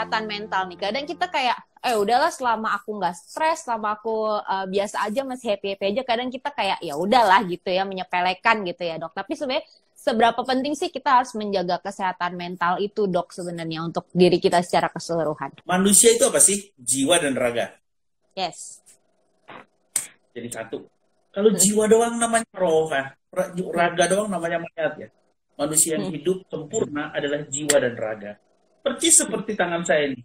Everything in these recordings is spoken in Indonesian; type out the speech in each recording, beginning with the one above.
kesehatan mental nih. Kadang kita kayak, udahlah selama aku nggak stres, selama aku biasa aja, masih happy-happy aja. Kadang kita kayak, ya udahlah gitu ya, menyepelekan gitu ya dok. Tapi sebenarnya seberapa penting sih kita harus menjaga kesehatan mental itu dok sebenarnya untuk diri kita secara keseluruhan? Manusia itu apa sih? Jiwa dan raga. Yes. Jadi satu. Kalau jiwa doang namanya roh kan. Raga doang namanya mayat ya. Manusia yang hidup sempurna adalah jiwa dan raga. Persis seperti tangan saya ini.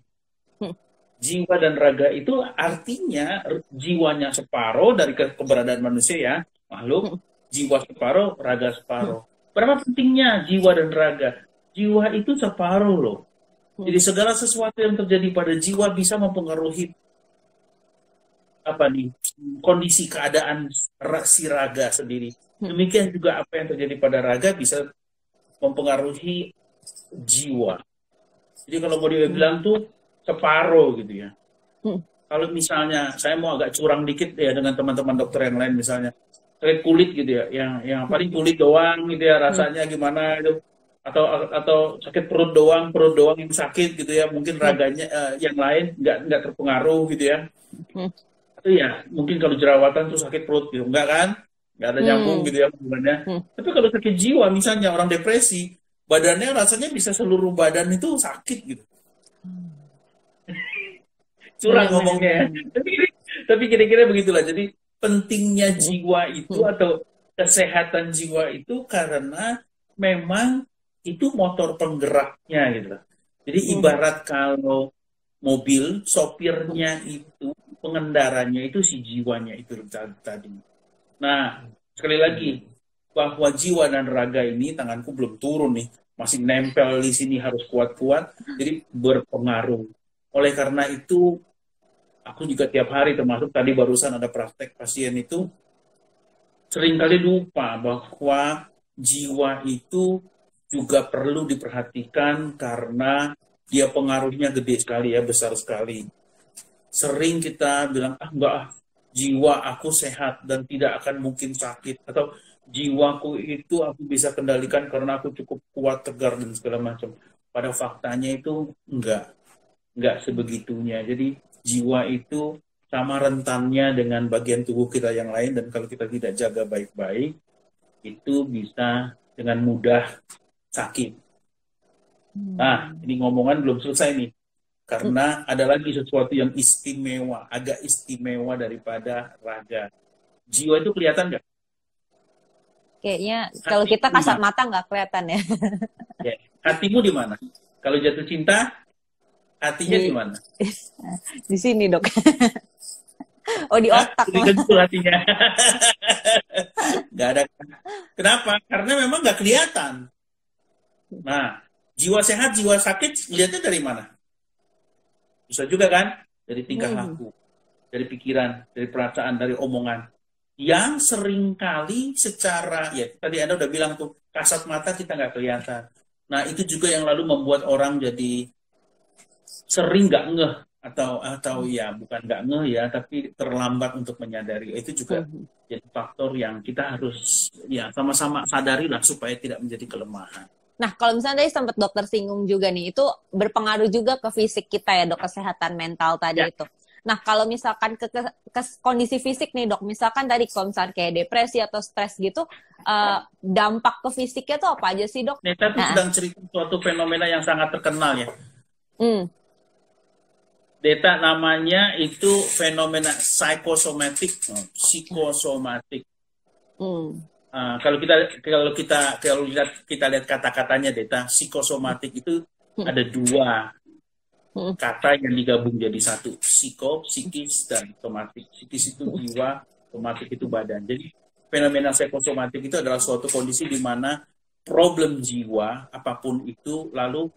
Jiwa dan raga itu artinya jiwanya separuh dari keberadaan manusia ya, makhluk. Jiwa separuh, raga separuh. Berapa pentingnya jiwa dan raga? Jiwa itu separuh loh. Jadi segala sesuatu yang terjadi pada jiwa bisa mempengaruhi kondisi keadaan si raga sendiri. Demikian juga apa yang terjadi pada raga bisa mempengaruhi jiwa. Jadi kalau mau dibilang tuh separuh gitu ya. Kalau misalnya saya mau agak curang dikit ya dengan teman-teman dokter yang lain misalnya sakit kulit gitu ya, yang paling kulit doang gitu ya rasanya gimana itu, atau sakit perut doang yang sakit gitu ya, mungkin raganya yang lain nggak terpengaruh gitu ya. Itu ya mungkin kalau jerawatan tuh sakit perut gitu, enggak kan? Nggak ada nyambung gitu ya hubungannya. Tapi kalau sakit jiwa misalnya orang depresi, badannya rasanya bisa seluruh badan itu sakit gitu. Curang ngomongnya ya. Tapi kira-kira begitulah. Jadi pentingnya jiwa itu atau kesehatan jiwa itu karena memang itu motor penggeraknya gitu. Jadi ibarat kalau mobil, sopirnya itu, pengendaranya itu si jiwanya itu tadi. Nah, sekali lagi, bahwa jiwa dan raga ini, tanganku belum turun nih, masih nempel di sini harus kuat-kuat, jadi berpengaruh. Oleh karena itu, aku juga tiap hari, termasuk tadi barusan ada praktek pasien itu, seringkali lupa bahwa jiwa itu juga perlu diperhatikan karena dia pengaruhnya gede sekali ya, besar sekali. Sering kita bilang, enggak, jiwa aku sehat dan tidak akan mungkin sakit, atau jiwaku itu aku bisa kendalikan karena aku cukup kuat, tegar dan segala macam. Pada faktanya itu enggak sebegitunya. Jadi jiwa itu sama rentannya dengan bagian tubuh kita yang lain, dan kalau kita tidak jaga baik-baik itu bisa dengan mudah sakit. Nah, ini ngomongan belum selesai nih. Karena ada lagi sesuatu yang istimewa, agak istimewa daripada raga. Jiwa itu kelihatan nggak? Kayaknya kalau kita kasat mata nggak kelihatan ya. Ya. Hatimu di mana? Kalau jatuh cinta, hatinya di mana? Di sini dok. Oh di otak. Di hatinya. Nggak ada. Kenapa? Karena memang nggak kelihatan. Nah, jiwa sehat, jiwa sakit, lihatnya dari mana? Bisa juga kan? Dari tingkah laku, dari pikiran, dari perasaan, dari omongan. Yang seringkali secara, ya tadi Anda udah bilang tuh, kasat mata kita nggak kelihatan. Nah itu juga yang lalu membuat orang jadi sering nggak ngeh, atau ya bukan nggak ngeh ya, tapi terlambat untuk menyadari. Itu juga jadi faktor yang kita harus ya sama-sama sadari lah supaya tidak menjadi kelemahan. Nah, kalau misalnya tadi sempat dokter singgung juga nih, itu berpengaruh juga ke fisik kita ya dok, kesehatan mental tadi itu. Nah, kalau misalkan ke kondisi fisik nih dok, misalkan tadi kalau misalkan kayak depresi atau stres gitu, dampak ke fisiknya tuh apa aja sih dok? Neta tuh sedang cerita suatu fenomena yang sangat terkenal ya. Deta namanya itu fenomena psikosomatik. Kalau kita lihat kata-katanya Deta, psikosomatik itu ada dua kata yang digabung jadi satu, psikis dan somatik. Psikis itu jiwa, somatik itu badan. Jadi fenomena psikosomatik itu adalah suatu kondisi di mana problem jiwa apapun itu lalu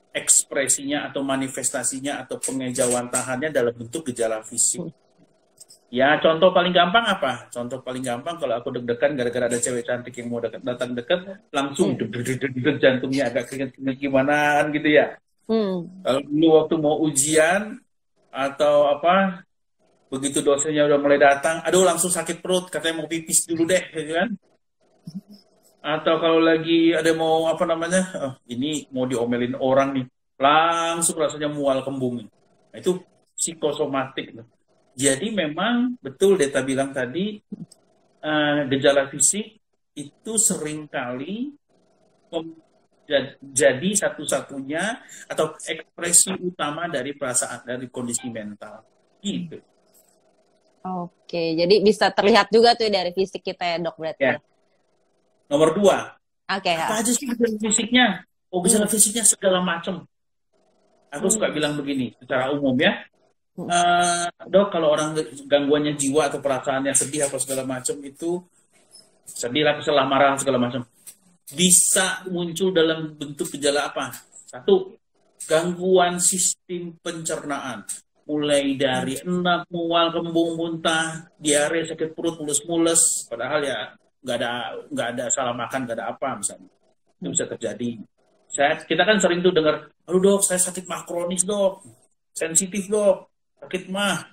ekspresinya atau manifestasinya atau pengejawantahannya dalam bentuk gejala fisik. Ya, contoh paling gampang apa? Contoh paling gampang kalau aku deg-degan gara-gara ada cewek cantik yang mau datang dekat, langsung deg-deg jantungnya agak keringet gimana gitu ya. Kalau dulu waktu mau ujian atau apa, begitu dosennya udah mulai datang, aduh langsung sakit perut, katanya mau pipis dulu deh, gitu kan? Atau kalau lagi ada mau ini mau diomelin orang nih, langsung rasanya mual kembung. Nah, itu psikosomatik. Jadi memang betul Deta bilang tadi, gejala fisik itu seringkali jadi satu-satunya atau ekspresi utama dari perasaan, dari kondisi mental. Gitu. Oke, jadi bisa terlihat juga tuh dari fisik kita ya dok berarti. Ya. Nomor 2, Oke. apa aja sih gejala fisiknya? Oh, gejala fisiknya segala macam. Aku suka bilang begini, secara umum ya, dok, kalau orang gangguannya jiwa atau perasaannya sedih apa segala macam itu, sedih lah, kesel, marah segala macam, bisa muncul dalam bentuk gejala apa? 1, gangguan sistem pencernaan. Mulai dari enak, mual, kembung, muntah, diare, sakit perut, mulus-mulus, padahal ya nggak ada salah makan, nggak ada apa misalnya. Itu bisa terjadi. Kita kan sering tuh dengar, aduh dok, saya sakit mah kronis dok, sensitif dok, sakit mah.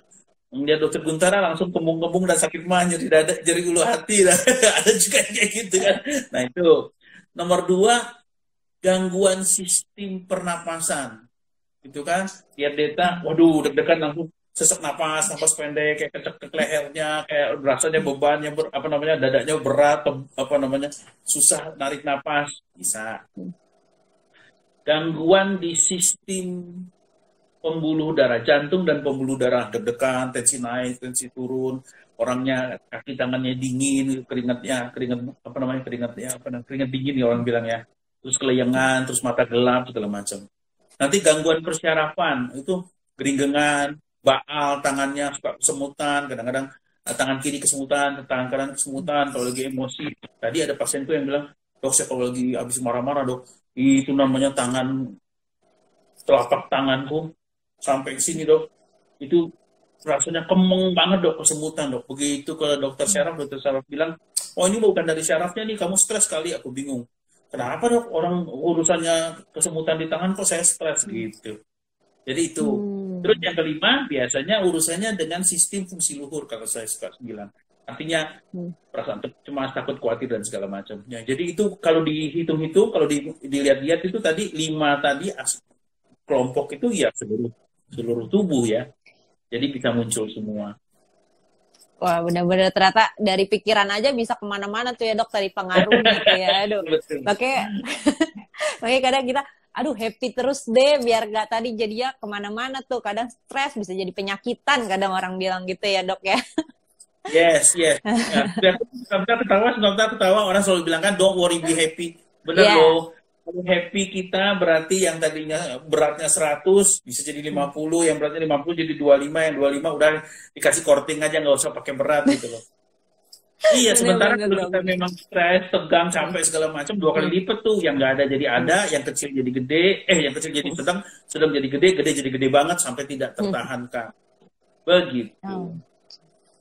Dia dokter Guntara langsung kembung-kembung dan sakit mah, nyeri dada, nyeri ulu hati. Ada juga kayak gitu kan. Nah itu. Nomor 2, gangguan sistem pernapasan. Itu kan, lihat Deta, waduh deg-degan langsung sesak napas pendek, kayak kecek lehernya, kayak rasanya bebannya dadanya berat, susah narik napas, bisa. Gangguan di sistem pembuluh darah, jantung dan pembuluh darah, deg-degan, tensi naik, tensi turun, orangnya kaki tangannya dingin, keringat dingin ya orang bilang ya, terus kelayangan, terus mata gelap segala macam. Nanti gangguan persyarafan itu geringgengan, baal, tangannya suka kesemutan, kadang-kadang tangan kiri kesemutan, tangan kanan kesemutan kalau lagi emosi. Tadi ada pasienku yang bilang, dok saya kalau lagi habis marah-marah dok, itu namanya telapak tanganku sampai ke sini dok, itu rasanya kemeng banget dok, kesemutan dok. Begitu ke dokter syaraf bilang, oh ini bukan dari syarafnya nih, kamu stres kali. Aku bingung, kenapa dok, orang urusannya kesemutan di tangan kok saya stres gitu. Jadi itu. Terus yang kelima biasanya urusannya dengan sistem fungsi luhur, kalau saya suka bilang. Artinya perasaan cemas, takut, khawatir dan segala macamnya. Jadi itu kalau dihitung-hitung, kalau dilihat-lihat itu tadi 5 tadi kelompok itu ya seluruh tubuh ya. Jadi bisa muncul semua. Wah, benar-benar ternyata dari pikiran aja bisa kemana-mana tuh ya dok, dari pengaruh gitu ya. Aduh. Makanya kadang kita, aduh happy terus deh biar gak tadi jadinya kemana-mana tuh. Kadang stres bisa jadi penyakitan, kadang orang bilang gitu ya dok ya. Yes. Ya. Sebentar ketawa, orang selalu bilang kan don't worry, be happy. Bener loh. Happy kita berarti yang tadinya beratnya 100 bisa jadi 50, yang beratnya 50 jadi 25, yang 25 udah dikasih korting aja, nggak usah pakai berat gitu loh. Iya, sementara kalau kita memang stres, tegang, sampai segala macam 2 kali lipat tuh, yang nggak ada jadi ada, yang kecil jadi gede, yang kecil jadi sedang jadi gede jadi gede banget sampai tidak tertahankan. Begitu.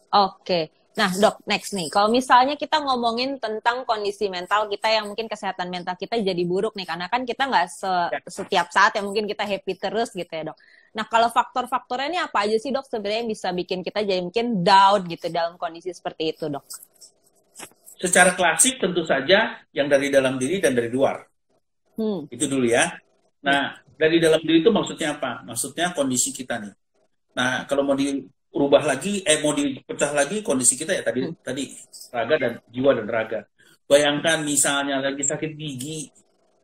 Oke. Nah, dok, next nih. Kalau misalnya kita ngomongin tentang kondisi mental kita yang mungkin kesehatan mental kita jadi buruk nih, karena kan kita nggak setiap saat yang mungkin kita happy terus gitu ya, dok. Nah, kalau faktor-faktornya ini apa aja sih, dok, sebenarnya yang bisa bikin kita jadi mungkin down gitu dalam kondisi seperti itu, dok? Secara klasik tentu saja yang dari dalam diri dan dari luar. Itu dulu ya. Nah, dari dalam diri itu maksudnya apa? Maksudnya kondisi kita nih. Nah, kalau mau dirubah lagi, mau dipecah lagi kondisi kita ya tadi raga dan jiwa dan raga. Bayangkan misalnya lagi sakit gigi,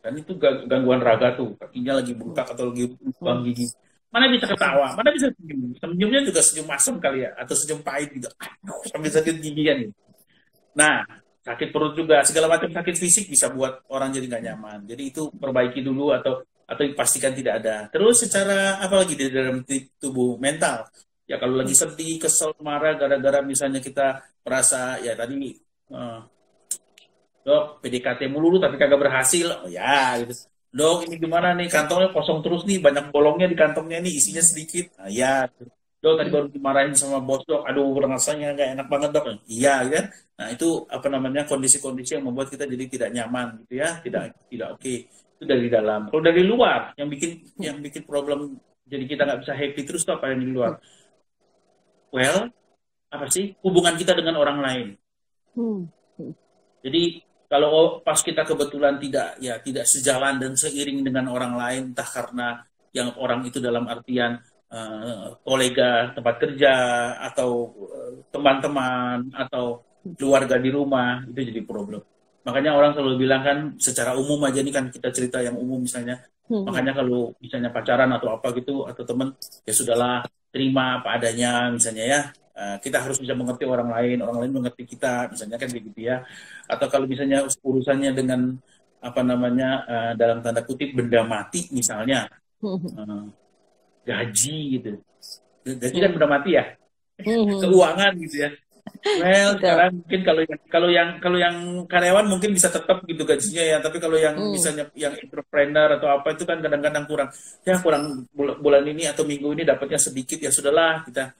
kan itu gangguan raga tuh, kakinya lagi bengkak atau lagi lubang gigi. Mana bisa ketawa, mana bisa senyum. Senyumnya juga senyum asam kali ya, atau senyum pahit gitu. Sampai sakit gigi kan gitu. Nah, sakit perut juga, segala macam sakit fisik bisa buat orang jadi nggak nyaman. Jadi itu perbaiki dulu atau pastikan tidak ada. Terus secara apalagi di dalam tubuh mental. Ya kalau lagi sedih, kesel, marah, gara-gara misalnya kita merasa, ya tadi, dok, PDKT mulu tapi kagak berhasil, oh ya gitu. Dok, ini gimana nih, kantongnya kosong terus nih, banyak bolongnya di kantongnya nih, isinya sedikit. Nah, ya, dok tadi baru dimarahin sama bos dok, aduh rasanya nggak enak banget dok. Iya, gitu kan. Nah itu kondisi-kondisi yang membuat kita jadi tidak nyaman gitu ya, tidak oke. Itu dari dalam. Kalau dari luar, yang bikin problem, jadi kita nggak bisa happy terus tuh apa yang di luar? Well, apa sih hubungan kita dengan orang lain? Jadi kalau pas kita kebetulan tidak sejalan dan seiring dengan orang lain, entah karena yang orang itu dalam artian kolega tempat kerja atau teman-teman atau keluarga di rumah, itu jadi problem. Makanya orang selalu bilang kan secara umum aja, ini kan kita cerita yang umum misalnya. Makanya kalau misalnya pacaran atau apa gitu atau teman, ya sudahlah, terima apa adanya misalnya ya. Kita harus bisa mengerti orang lain mengerti kita misalnya kan begitu ya. Atau kalau misalnya urusannya dengan apa namanya dalam tanda kutip benda mati misalnya, gaji gitu. Gaji kan benda mati ya. Keuangan gitu ya. Well, sekarang mungkin kalau yang karyawan mungkin bisa tetap gitu gajinya ya, tapi kalau yang misalnya yang entrepreneur atau apa itu kan kadang-kadang kurang bulan ini atau minggu ini dapatnya sedikit, ya sudahlah, kita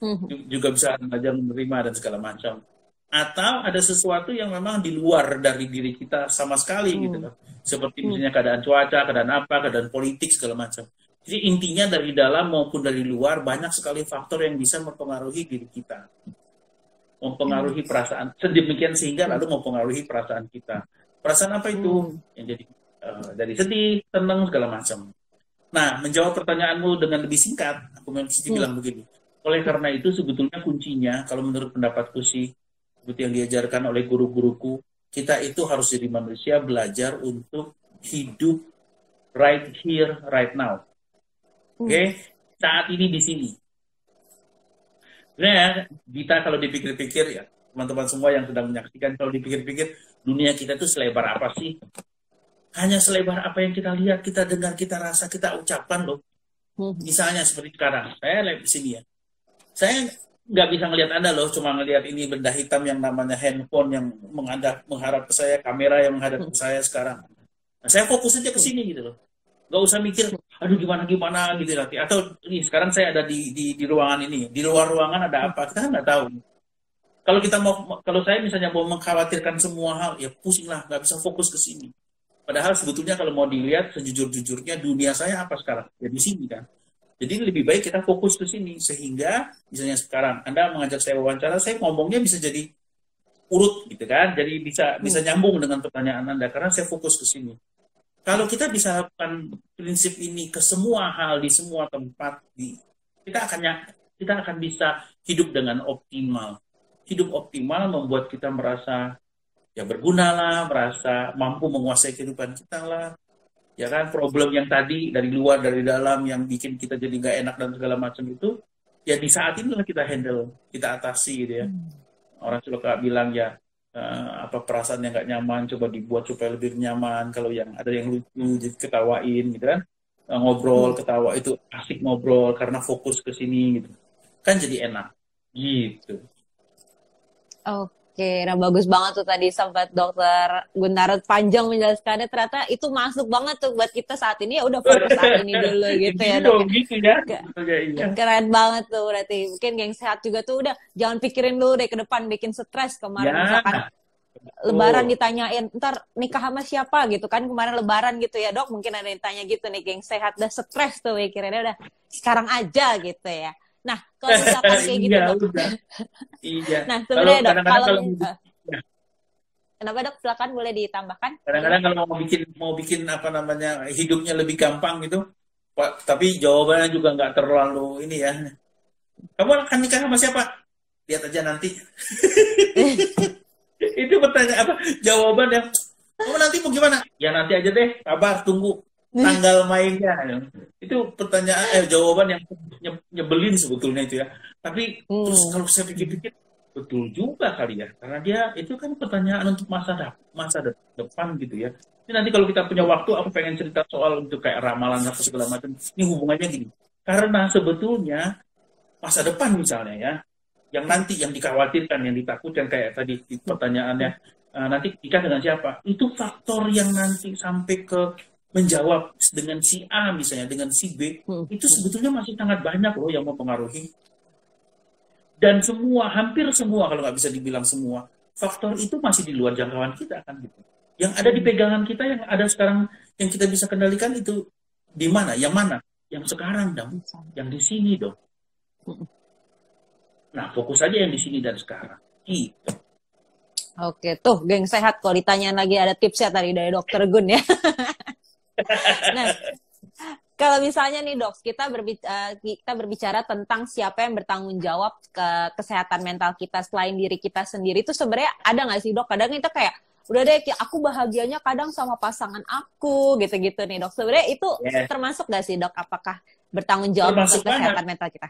juga bisa aja menerima dan segala macam. Atau ada sesuatu yang memang di luar dari diri kita sama sekali gitu kan. Seperti misalnya keadaan cuaca, keadaan politik segala macam. Jadi intinya dari dalam maupun dari luar banyak sekali faktor yang bisa mempengaruhi diri kita. Mempengaruhi perasaan sedemikian sehingga lalu mempengaruhi perasaan kita. Perasaan apa itu? Yang jadi dari sedih, senang, segala macam. Nah, menjawab pertanyaanmu dengan lebih singkat, aku mesti bilang begini. Oleh karena itu sebetulnya kuncinya, kalau menurut pendapatku sih, seperti yang diajarkan oleh guru-guruku, kita itu harus jadi manusia belajar untuk hidup right here, right now. Oke? Saat ini di sini. Sebenarnya kita kalau dipikir-pikir ya, teman-teman semua yang sedang menyaksikan, kalau dipikir-pikir dunia kita itu selebar apa sih? Hanya selebar apa yang kita lihat, kita dengar, kita rasa, kita ucapkan loh. Misalnya seperti sekarang, saya live di sini ya. Saya nggak bisa ngelihat Anda loh, cuma ngelihat ini benda hitam yang namanya handphone yang menghadap ke saya, kamera yang menghadap ke saya sekarang. Nah, saya fokus aja ke sini gitu loh. Nggak usah mikir, aduh gimana gitu nanti. Atau ini sekarang saya ada di ruangan ini, di luar ruangan ada apa, kita kan nggak tahu. Kalau saya misalnya mau mengkhawatirkan semua hal, ya pusing lah, nggak bisa fokus ke sini. Padahal sebetulnya kalau mau dilihat sejujur-jujurnya dunia saya apa sekarang? Ya di sini kan. Jadi lebih baik kita fokus ke sini sehingga misalnya sekarang Anda mengajak saya wawancara, saya ngomongnya bisa jadi urut gitu kan. Jadi bisa nyambung dengan pertanyaan Anda karena saya fokus ke sini. Kalau kita bisa lakukan prinsip ini ke semua hal di semua tempat, kita akan bisa hidup dengan optimal. Hidup optimal membuat kita merasa ya berguna lah, merasa mampu menguasai kehidupan kita lah. Ya kan, problem yang tadi dari luar dari dalam yang bikin kita jadi nggak enak dan segala macam itu, ya di saat ini kita handle, kita atasi gitu ya. Orang suka bilang ya, apa perasaan yang nggak nyaman coba dibuat supaya lebih nyaman. Kalau yang ada yang lucu jadi ketawain gitu kan, ngobrol ketawa itu asik ngobrol karena fokus ke sini gitu kan, jadi enak gitu. Oke, nah bagus banget tuh tadi sampai Dokter Gunarut panjang menjelaskannya. Ternyata itu masuk banget tuh buat kita saat ini, ya udah fokus saat ini dulu gitu ya dok. Gitu ya. Keren banget tuh berarti. Mungkin geng sehat juga tuh udah jangan pikirin dulu deh ke depan bikin stres. Kemarin misalkan Lebaran ditanyain ntar nikah sama siapa gitu kan, kemarin Lebaran gitu ya dok, mungkin ada yang tanya gitu nih, geng sehat udah stres tuh pikirannya udah sekarang aja gitu ya. Nah, kalau misalkan kayak gitu dok. Iya. Nah, sebenarnya dok, kalau kenapa dok? Silakan boleh ditambahkan. Kadang-kadang kalau mau bikin apa namanya hidupnya lebih gampang gitu, tapi jawabannya juga nggak terlalu ini ya. Kamu akan nikah sama siapa? Lihat aja nanti. Itu pertanyaan apa? Jawaban yang kamu nanti mau gimana? Ya nanti aja deh, sabar, tunggu tanggal mainnya. Itu pertanyaan jawaban yang nyebelin sebetulnya itu ya. Tapi terus kalau saya pikir-pikir betul juga kali ya, karena dia itu kan pertanyaan untuk masa depan gitu ya. Ini nanti kalau kita punya waktu, aku pengen cerita soal untuk kayak ramalan apa segala macam. Ini hubungannya gini. Karena sebetulnya masa depan misalnya ya, yang nanti yang dikhawatirkan, yang ditakutkan kayak tadi pertanyaannya, nanti nikah dengan siapa? Itu faktor yang nanti sampai ke menjawab dengan si A misalnya, dengan si B, itu sebetulnya masih sangat banyak loh yang mempengaruhi. Dan hampir semua, kalau nggak bisa dibilang semua, faktor itu masih di luar jangkauan kita kan gitu. Yang ada di pegangan kita, yang ada sekarang, yang kita bisa kendalikan itu di mana? Yang mana? Yang sekarang dong, yang di sini dong. Nah, fokus aja yang di sini dan sekarang. Gitu. Oke, tuh geng sehat kalau ditanyain lagi ada tipsnya tadi dari Dokter Gun ya. Nah, Kalau misalnya nih dok, kita berbicara tentang siapa yang bertanggung jawab ke kesehatan mental kita selain diri kita sendiri, itu sebenarnya ada nggak sih dok? Kadang kita kayak udah deh, aku bahagianya kadang sama pasangan aku gitu-gitu nih dok. Sebenarnya itu termasuk nggak sih dok? Apakah bertanggung jawab untuk kesehatan mental kita?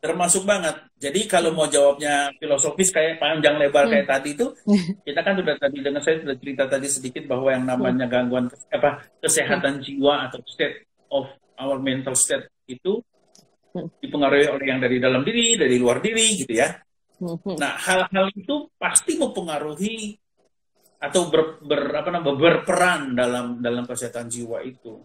Termasuk banget. Jadi kalau mau jawabnya filosofis kayak panjang lebar kayak tadi itu, kita kan sudah tadi dengar, saya sudah cerita tadi sedikit bahwa yang namanya gangguan kesehatan jiwa atau state of our mental state itu dipengaruhi oleh yang dari dalam diri, dari luar diri gitu ya. Nah, hal-hal itu pasti mempengaruhi atau berperan dalam kesehatan jiwa itu.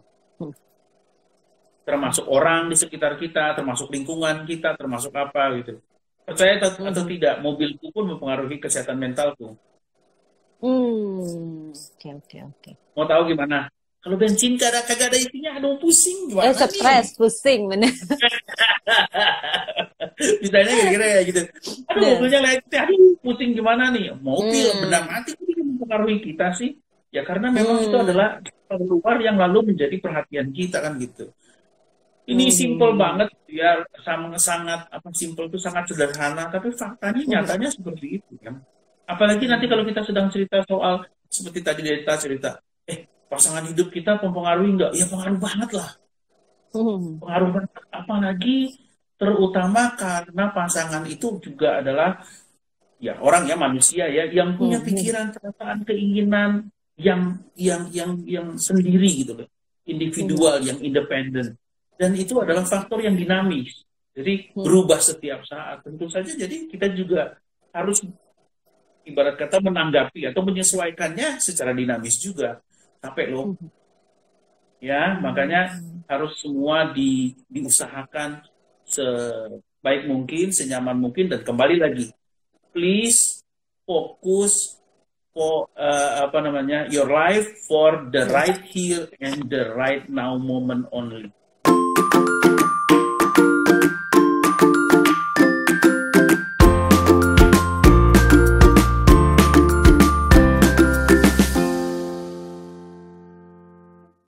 Termasuk orang di sekitar kita, termasuk lingkungan kita, termasuk apa gitu. Percaya atau tidak, mobilku pun mempengaruhi kesehatan mentalku. Oke. Mau tahu gimana? Kalau bensin kagak ada isinya, aduh pusing gimana nih? Stres, pusing, bener. Misalnya kira-kira ya gitu. Aduh mobilnya lagi, aduh pusing gimana nih? Mobil benda mati itu mempengaruhi kita sih. Ya karena memang itu adalah luar yang lalu menjadi perhatian kita kan gitu. Ini simple banget ya, sangat simple itu sangat sederhana, tapi faktanya nyatanya seperti itu kan. Apalagi nanti kalau kita sedang cerita soal seperti tadi cerita, pasangan hidup kita mempengaruhi nggak? Ya pengaruh banget lah. Pengaruh banget. Apalagi terutama karena pasangan itu juga adalah ya orang ya, manusia ya, yang punya pikiran, perasaan, keinginan yang sendiri gitu loh, individual, yang independen. Dan itu adalah faktor yang dinamis. Jadi berubah setiap saat. Tentu saja jadi kita juga harus ibarat kata menanggapi atau menyesuaikannya secara dinamis juga. Sampai loh. Ya, makanya harus semua diusahakan sebaik mungkin, senyaman mungkin, dan kembali lagi. Please fokus your life for the right here and the right now moment only.